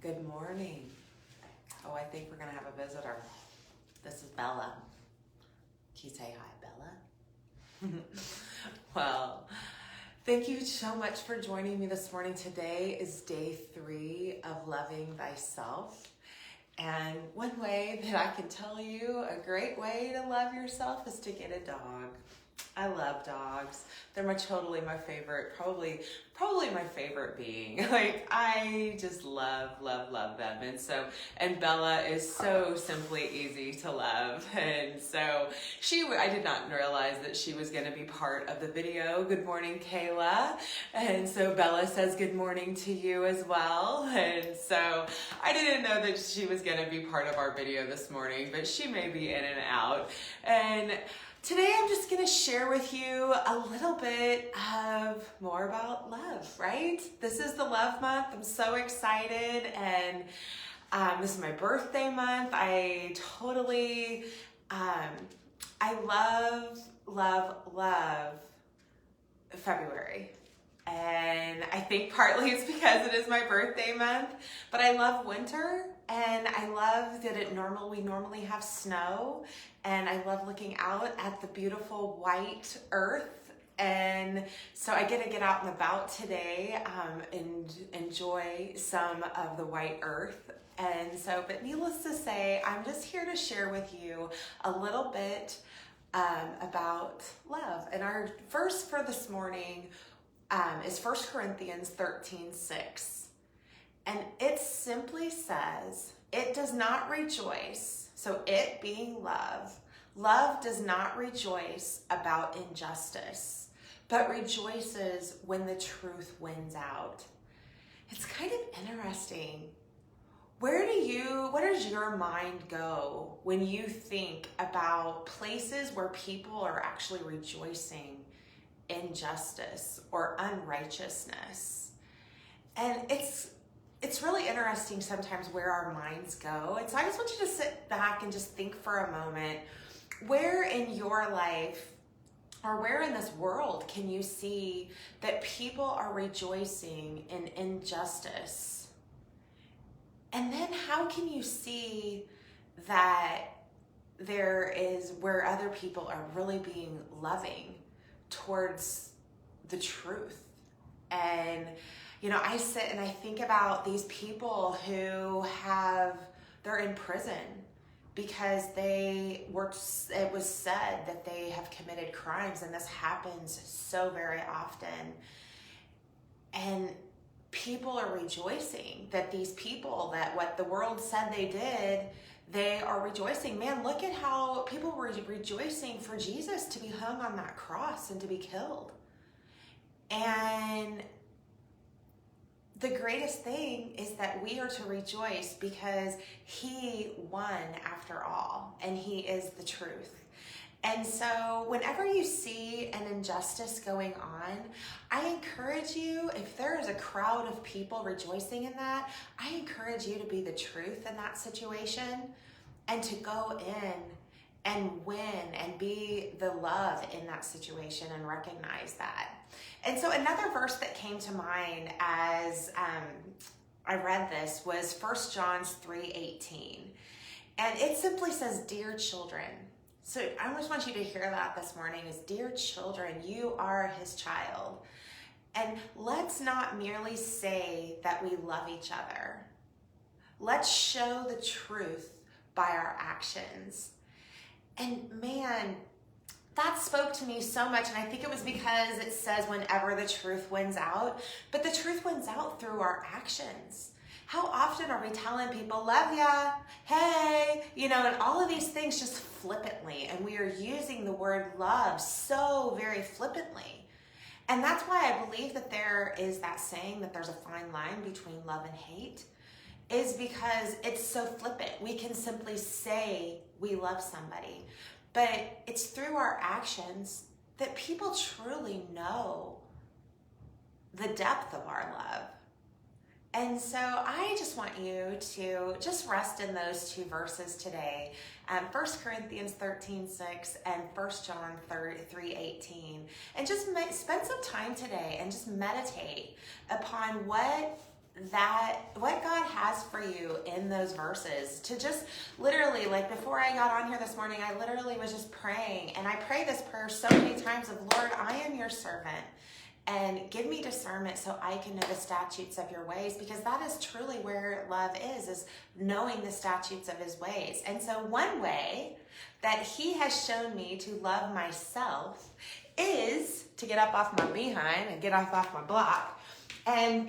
Good morning. Oh, I think we're going to have a visitor. This is Bella. Can you say hi, Bella? Well, thank you so much for joining me this morning. Today is day 3 of loving thyself. And one way that I can tell you, a great way to love yourself is to get a dog. I love dogs. They're my favorite, probably my favorite being. Like, I just love them. And Bella is so simply easy to love. And so I did not realize that she was going to be part of the video. Good morning, Kayla. And so Bella says good morning to you as well. And so I didn't know that she was going to be part of our video this morning, but she may be in and out. And today I'm just going to share with you a little bit of more about love, right? This is the love month. I'm so excited, and this is my birthday month. I totally, I love February. And I think partly it's because it is my birthday month, but I love winter, and I love that we normally have snow, and I love looking out at the beautiful white earth. And so I get to get out and about today and enjoy some of the white earth. And so, but needless to say, I'm just here to share with you a little bit about love. And our verse for this morning is 1 Corinthians 13:6. And it simply says, it does not rejoice. So it being love does not rejoice about injustice, but rejoices when the truth wins out. It's kind of interesting. Where does your mind go when you think about places where people are actually rejoicing injustice or unrighteousness? And it's really interesting sometimes where our minds go. And so I just want you to sit back and just think for a moment, where in your life or where in this world can you see that people are rejoicing in injustice? And then how can you see that there is where other people are really being loving towards the truth? And I sit and I think about these people who they're in prison because it was said that they have committed crimes, and this happens so very often. And people are rejoicing that these people, that what the world said they did, they are rejoicing. Man, look at how people were rejoicing for Jesus to be hung on that cross and to be killed. And the greatest thing is that we are to rejoice because he won after all, and he is the truth. And so whenever you see an injustice going on, I encourage you, if there is a crowd of people rejoicing in that, I encourage you to be the truth in that situation and to go in and win and be the love in that situation and recognize that. And so another verse that came to mind as I read this was 1 John 3:18. And it simply says, dear children. So I just want you to hear that this morning is, dear children, you are his child. And let's not merely say that we love each other. Let's show the truth by our actions. And man, that spoke to me so much, and I think it was because it says whenever the truth wins out, but the truth wins out through our actions. How often are we telling people, love ya, hey, and all of these things just flippantly, and we are using the word love so very flippantly. And that's why I believe that there is that saying that there's a fine line between love and hate, is because it's so flippant. We can simply say we love somebody, but it's through our actions that people truly know the depth of our love. And so I just want you to just rest in those two verses today, 1 Corinthians 13:6 and 1 John 3:18, and just spend some time today and just meditate upon what that what God has for you in those verses, to just literally, like before I got on here this morning, I literally was just praying, and I pray this prayer so many times of, Lord, I am your servant, and give me discernment so I can know the statutes of your ways, because that is truly where love is knowing the statutes of his ways. And so one way that he has shown me to love myself is to get up off my behind and get off my block. And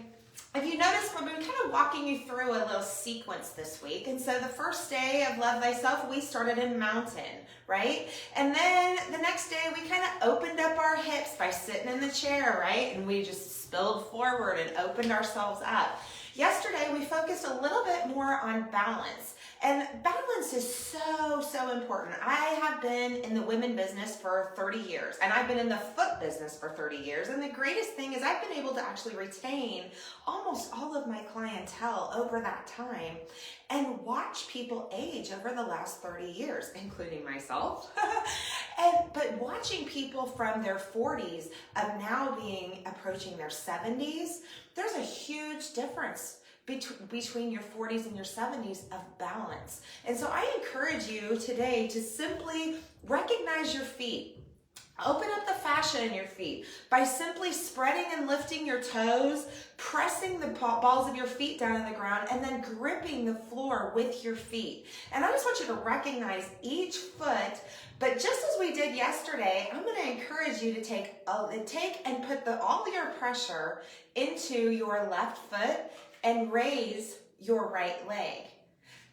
if you notice, we've been kind of walking you through a little sequence this week. And so the first day of Love Thyself, we started in mountain, right? And then the next day, we kind of opened up our hips by sitting in the chair, right? And we just spilled forward and opened ourselves up. Yesterday, we focused a little bit more on balance. And balance is so important. I have been in the women business for 30 years, and I've been in the foot business for 30 years. And the greatest thing is I've been able to actually retain almost all of my clientele over that time and watch people age over the last 30 years, including myself. But watching people from their 40s of now approaching their 70s, there's a huge difference between your 40s and your 70s of balance. And so I encourage you today to simply recognize your feet. Open up the fascia in your feet by simply spreading and lifting your toes, pressing the balls of your feet down on the ground, and then gripping the floor with your feet. And I just want you to recognize each foot. But just as we did yesterday, I'm going to encourage you to take and put all your pressure into your left foot and raise your right leg.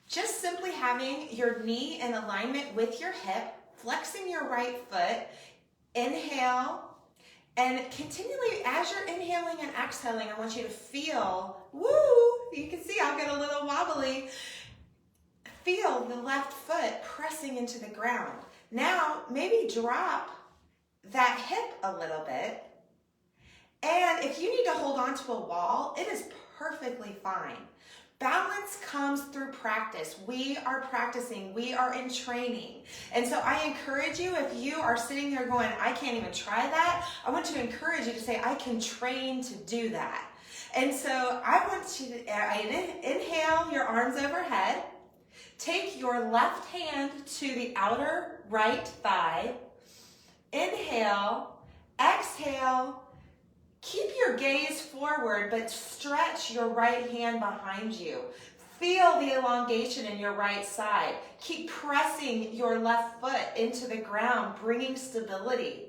Just simply having your knee in alignment with your hip, flexing your right foot, inhale, and continually as you're inhaling and exhaling, I want you to feel, you can see I'll get a little wobbly. Feel the left foot pressing into the ground. Now, maybe drop that hip a little bit. And if you need to hold on to a wall, it is perfectly fine. Balance comes through practice. We are practicing. We are in training. And so I encourage you, if you are sitting there going, I can't even try that, I want to encourage you to say, I can train to do that. And so I want you to inhale your arms overhead. Take your left hand to the outer right thigh. Inhale, exhale. Keep your gaze forward, but stretch your right hand behind you. Feel the elongation in your right side. Keep pressing your left foot into the ground, bringing stability.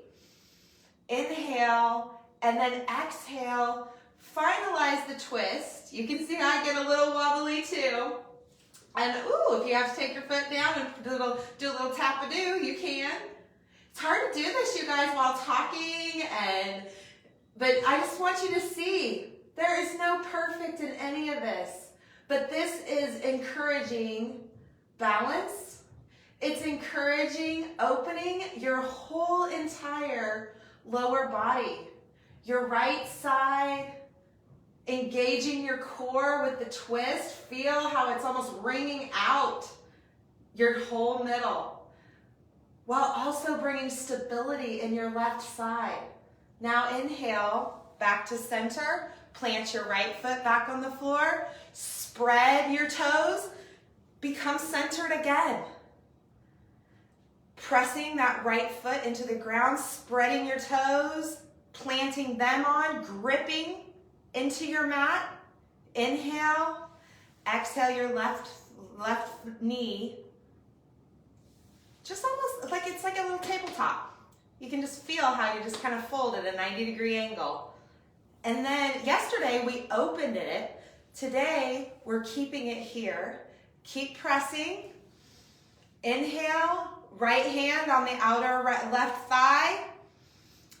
Inhale, and then exhale. Finalize the twist. You can see I get a little wobbly too. And if you have to take your foot down and do a little tap-a-do, you can. It's hard to do this, you guys, while talking but I just want you to see, there is no perfect in any of this. But this is encouraging balance. It's encouraging opening your whole entire lower body. Your right side, engaging your core with the twist. Feel how it's almost wringing out your whole middle, while also bringing stability in your left side. Now inhale, back to center, plant your right foot back on the floor, spread your toes, become centered again. Pressing that right foot into the ground, spreading your toes, planting them on, gripping into your mat. Inhale, exhale your left knee. Just almost like it's like a little tabletop. You can just feel how you just kind of fold at a 90-degree angle. And then yesterday we opened it. Today we're keeping it here. Keep pressing. Inhale, right hand on the outer left thigh.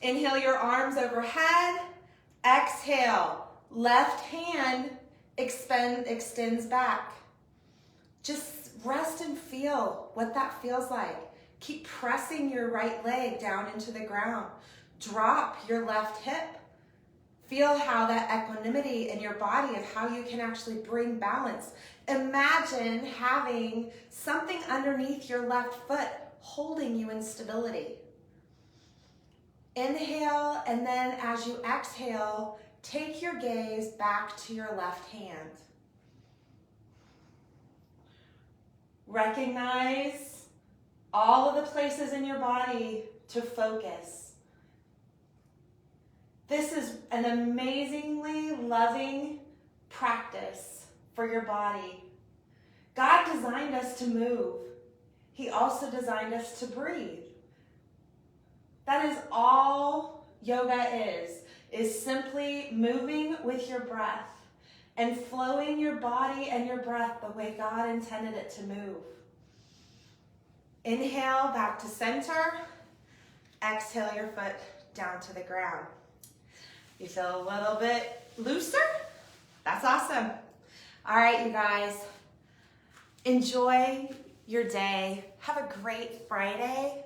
Inhale your arms overhead. Exhale, left hand extends back. Just rest and feel what that feels like. Keep pressing your right leg down into the ground. Drop your left hip. Feel how that equanimity in your body of how you can actually bring balance. Imagine having something underneath your left foot holding you in stability. Inhale, and then as you exhale, take your gaze back to your left hand. Recognize all of the places in your body to focus. This is an amazingly loving practice for your body. God designed us to move. He also designed us to breathe. That is all yoga is simply moving with your breath and flowing your body and your breath the way God intended it to move. Inhale back to center. Exhale your foot down to the ground. You feel a little bit looser? That's awesome. All right, you guys. Enjoy your day. Have a great Friday.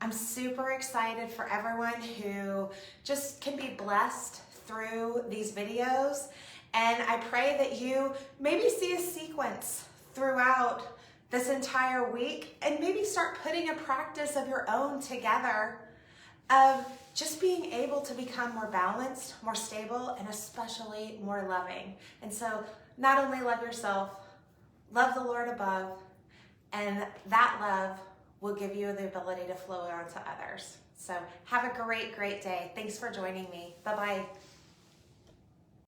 I'm super excited for everyone who just can be blessed through these videos. And I pray that you maybe see a sequence throughout this entire week and maybe start putting a practice of your own together of just being able to become more balanced, more stable, and especially more loving. And so not only love yourself, love the Lord above, and that love will give you the ability to flow on to others. So have a great, great day. Thanks for joining me. Bye-bye.